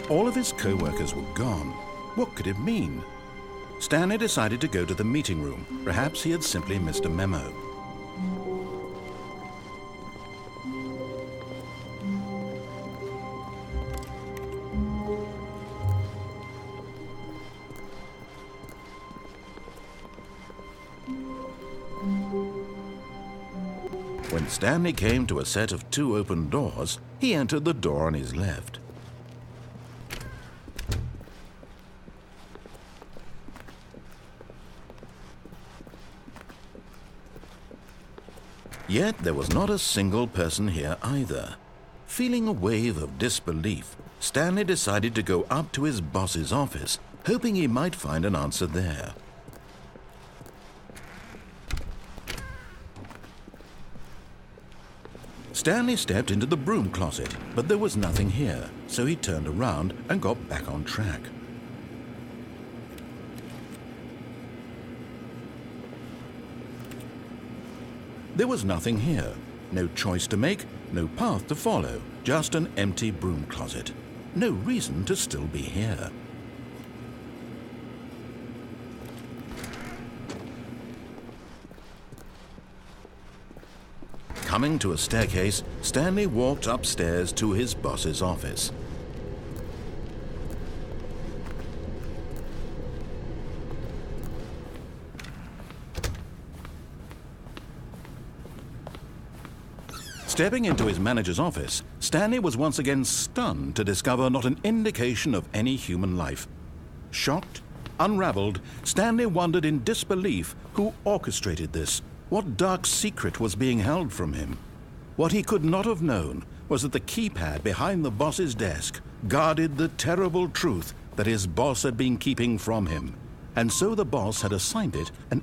All of his co-workers were gone. What could it mean? Stanley decided to go to the meeting room. Perhaps he had simply missed a memo. When Stanley came to a set of 2 open doors, he entered the door on his left. Yet there was not a single person here either. Feeling a wave of disbelief, Stanley decided to go up to his boss's office, hoping he might find an answer there. Stanley stepped into the broom closet, but there was nothing here, so he turned around and got back on track. There was nothing here. No choice to make, no path to follow, just an empty broom closet. No reason to still be here. Coming to a staircase, Stanley walked upstairs to his boss's office. Stepping into his manager's office, Stanley was once again stunned to discover not an indication of any human life. Shocked, unraveled, Stanley wondered in disbelief who orchestrated this. What dark secret was being held from him? What he could not have known was that the keypad behind the boss's desk guarded the terrible truth that his boss had been keeping from him. And so the boss had assigned it an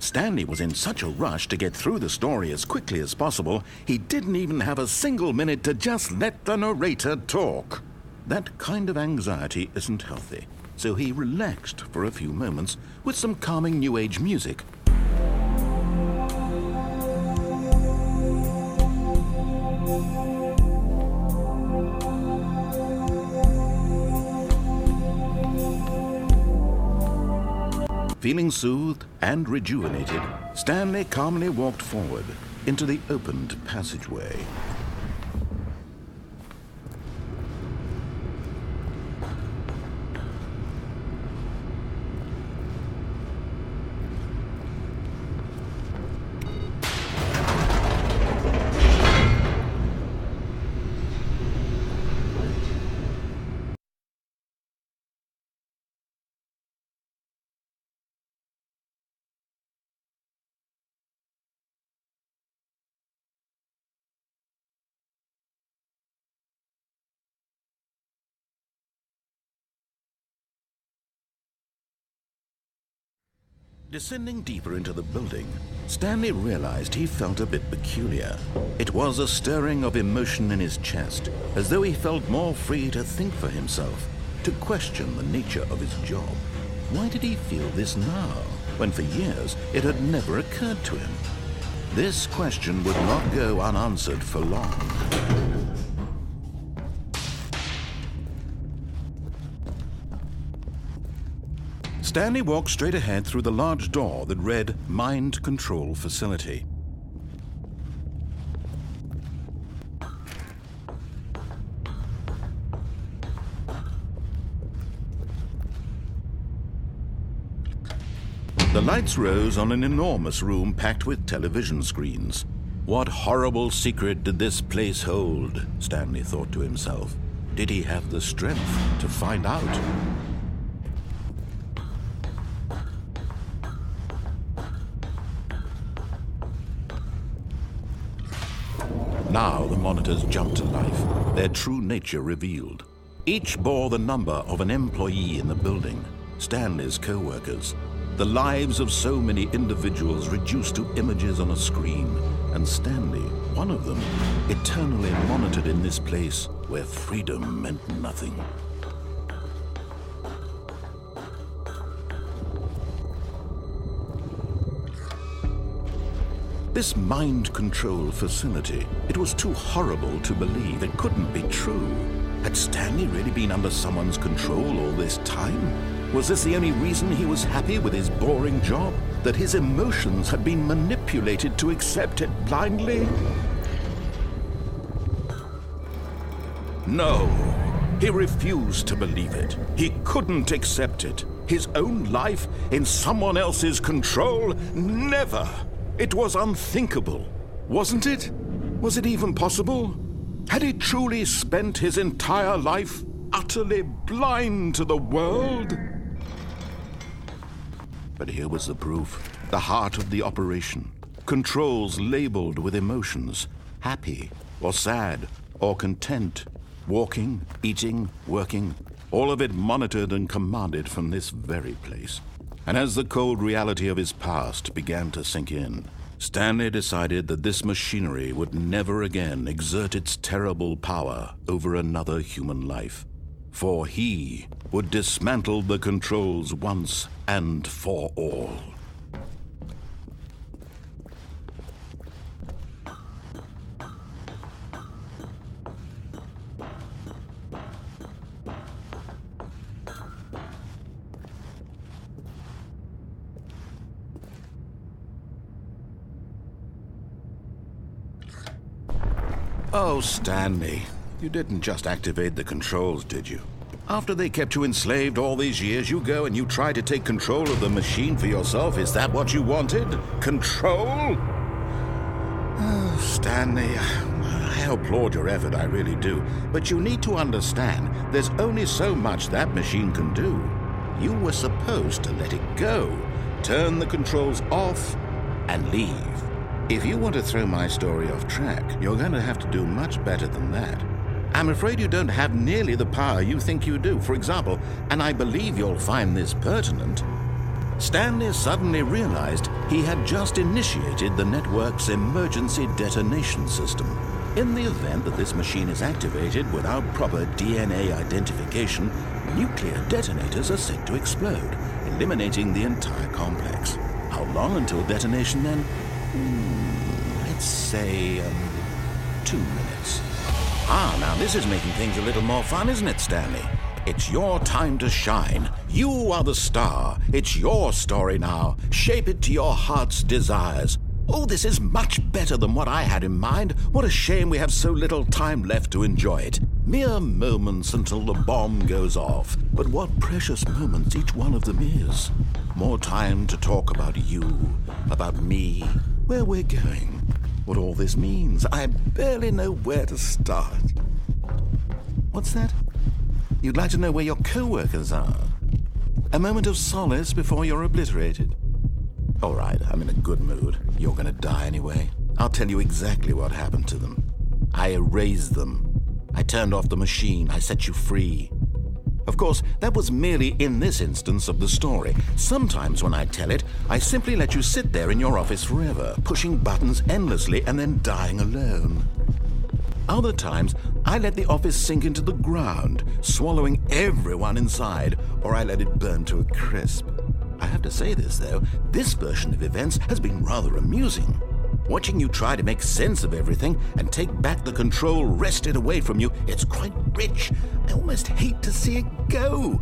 Stanley was in such a rush to get through the story as quickly as possible, he didn't even have a single minute to just let the narrator talk. That kind of anxiety isn't healthy, so he relaxed for a few moments with some calming New Age music. Feeling soothed and rejuvenated, Stanley calmly walked forward into the opened passageway. Descending deeper into the building, Stanley realized he felt a bit peculiar. It was a stirring of emotion in his chest, as though he felt more free to think for himself, to question the nature of his job. Why did he feel this now, when for years it had never occurred to him? This question would not go unanswered for long. Stanley walked straight ahead through the large door that read Mind Control Facility. The lights rose on an enormous room packed with television screens. What horrible secret did this place hold? Stanley thought to himself. Did he have the strength to find out? Now the monitors jumped to life, their true nature revealed. Each bore the number of an employee in the building, Stanley's co-workers. The lives of so many individuals reduced to images on a screen, and Stanley, one of them, eternally monitored in this place where freedom meant nothing. This mind control facility, it was too horrible to believe. It couldn't be true. Had Stanley really been under someone's control all this time? Was this the only reason he was happy with his boring job? That his emotions had been manipulated to accept it blindly? No, he refused to believe it. He couldn't accept it. His own life in someone else's control? Never! It was unthinkable, wasn't it? Was it even possible? Had he truly spent his entire life utterly blind to the world? But here was the proof, the heart of the operation. Controls labeled with emotions, happy or sad or content, walking, eating, working, all of it monitored and commanded from this very place. And as the cold reality of his past began to sink in, Stanley decided that this machinery would never again exert its terrible power over another human life. For he would dismantle the controls once and for all. Oh, Stanley, you didn't just activate the controls, did you? After they kept you enslaved all these years, you go and you try to take control of the machine for yourself. Is that what you wanted? Control? Oh, Stanley, I applaud your effort, I really do. But you need to understand, there's only so much that machine can do. You were supposed to let it go, turn the controls off, and leave. If you want to throw my story off track, you're going to have to do much better than that. I'm afraid you don't have nearly the power you think you do. For example, and I believe you'll find this pertinent, Stanley suddenly realized he had just initiated the network's emergency detonation system. In the event that this machine is activated without proper DNA identification, nuclear detonators are set to explode, eliminating the entire complex. How long until detonation then? Let's say 2 minutes. Now this is making things a little more fun, isn't it, Stanley? It's your time to shine. You are the star. It's your story now. Shape it to your heart's desires. Oh, this is much better than what I had in mind. What a shame we have so little time left to enjoy it. Mere moments until the bomb goes off. But what precious moments each one of them is. More time to talk about you, about me, where we're going, what all this means. I barely know where to start. What's that? You'd like to know where your co-workers are? A moment of solace before you're obliterated? All right, I'm in a good mood. You're gonna die anyway. I'll tell you exactly what happened to them. I erased them. I turned off the machine. I set you free. Of course, that was merely in this instance of the story. Sometimes when I tell it, I simply let you sit there in your office forever, pushing buttons endlessly and then dying alone. Other times, I let the office sink into the ground, swallowing everyone inside, or I let it burn to a crisp. I have to say this, though, this version of events has been rather amusing. Watching you try to make sense of everything and take back the control wrested away from you, it's quite rich. I almost hate to see it go.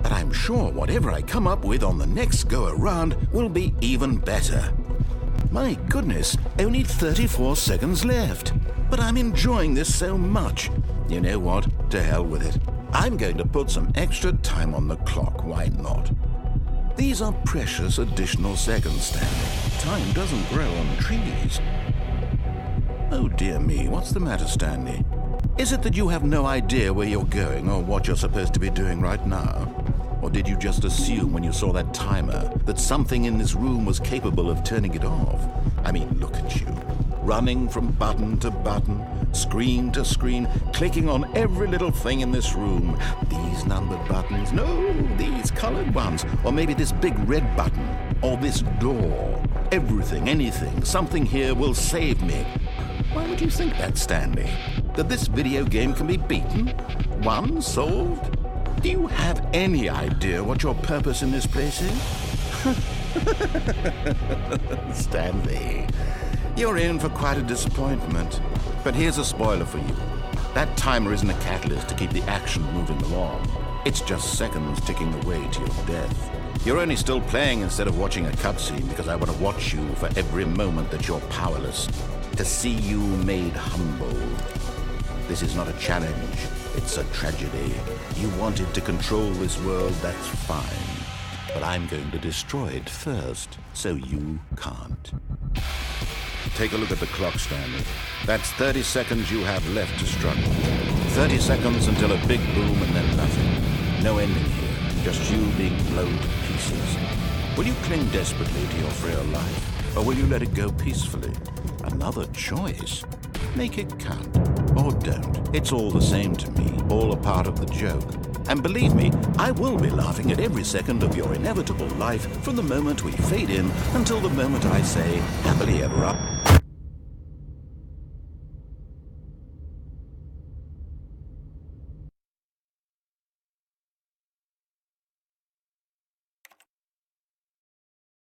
But I'm sure whatever I come up with on the next go-around will be even better. My goodness, only 34 seconds left. But I'm enjoying this so much. You know what? To hell with it. I'm going to put some extra time on the clock. Why not? These are precious additional seconds, Stanley. Time doesn't grow on trees. Oh dear me, what's the matter, Stanley? Is it that you have no idea where you're going or what you're supposed to be doing right now? Or did you just assume when you saw that timer that something in this room was capable of turning it off? I mean, look at you. Running from button to button, screen to screen, clicking on every little thing in this room. These numbered buttons, no, these colored ones. Or maybe this big red button, or this door. Everything, anything, something here will save me. Why would you think that, Stanley? That this video game can be beaten? Won? Solved? Do you have any idea what your purpose in this place is? Stanley, you're in for quite a disappointment. But here's a spoiler for you. That timer isn't a catalyst to keep the action moving along. It's just seconds ticking away to your death. You're only still playing instead of watching a cutscene because I want to watch you for every moment that you're powerless, to see you made humble. This is not a challenge, it's a tragedy. You wanted to control this world, that's fine. But I'm going to destroy it first, so you can't. Take a look at the clock, Stanley. That's 30 seconds you have left to struggle. 30 seconds until a big boom and then nothing. No ending here, just you being blown to pieces. Will you cling desperately to your frail life, or will you let it go peacefully? Another choice. Make it count, or don't. It's all the same to me, all a part of the joke. And believe me, I will be laughing at every second of your inevitable life from the moment we fade in until the moment I say, happily ever after.